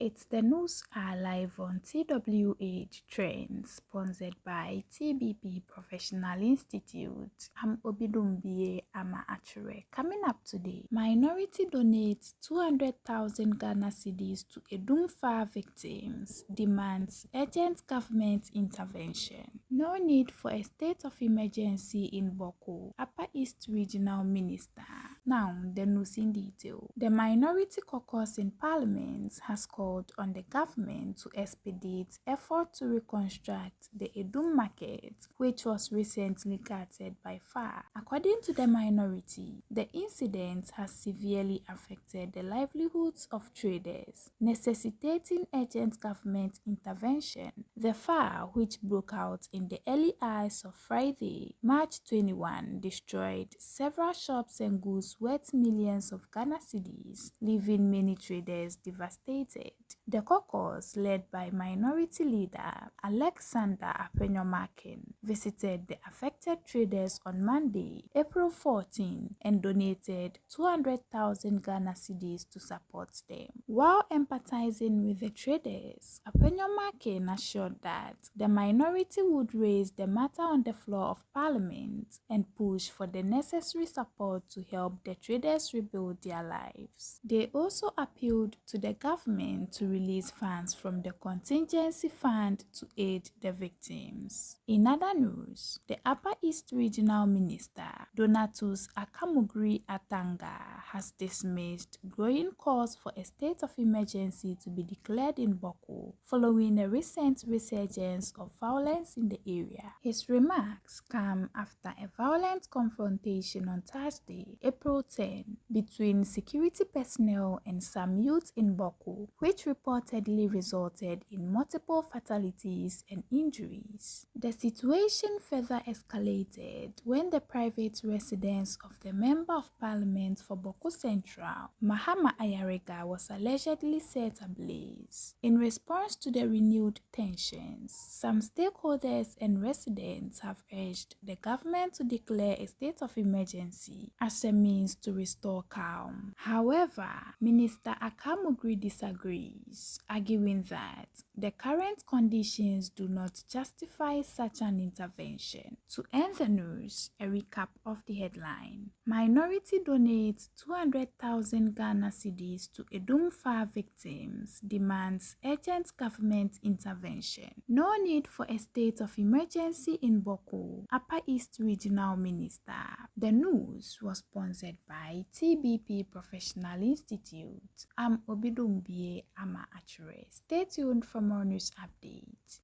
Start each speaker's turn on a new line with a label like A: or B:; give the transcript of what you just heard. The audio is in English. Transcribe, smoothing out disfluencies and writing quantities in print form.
A: It's the news are live on TWH Trends, sponsored by TBP Professional Institute. I'm Obidumbie Ama Achure. Coming up today, minority donates 200,000 Ghana cedis to Adum fire victims, demands urgent government intervention. No need for a state of emergency in Boko, Upper East Regional Minister. Now, the news in detail. The Minority Caucus in Parliament has called on the government to expedite efforts to reconstruct the Adum market, which was recently gutted by fire. According to the minority, the incident has severely affected the livelihoods of traders, necessitating urgent government intervention. The fire, which broke out in the early hours of Friday, March 21, destroyed several shops and goods worth millions of Ghana cedis, leaving many traders devastated. The caucus, led by minority leader Alexander Apenyomakin, visited the affected traders on Monday, April 14, and donated 200,000 Ghana cedis to support them. While empathizing with the traders, Apenyomakin assured that the minority would raise the matter on the floor of Parliament and push for the necessary support to help the traders rebuild their lives. They also appealed to the government to release funds from the contingency fund to aid the victims. In other news, the Upper East Regional Minister, Donatus Akamugri Atanga, has dismissed growing calls for a state of emergency to be declared in Boko following a recent resurgence of violence in the area. His remarks come after a violent confrontation on Thursday, April 10, between security personnel and some youth in Boko, which reportedly resulted in multiple fatalities and injuries. The situation further escalated when the private residence of the Member of Parliament for Boko Central, Mahama Ayarega, was allegedly set ablaze. In response to the renewed tensions, some stakeholders and residents have urged the government to declare a state of emergency as a means to restore calm. However, Minister Akamugri disagrees, arguing that the current conditions do not justify such an intervention. To end the news, a recap of the headline. Minority donates 200,000 Ghana cedis to Adum fire victims, demands urgent government intervention. No need for a state of emergency in Boko, Upper East Regional Minister. The news was sponsored by TBP Professional Institute. I'm Obidumbie Ama Achure. Stay tuned for more news updates.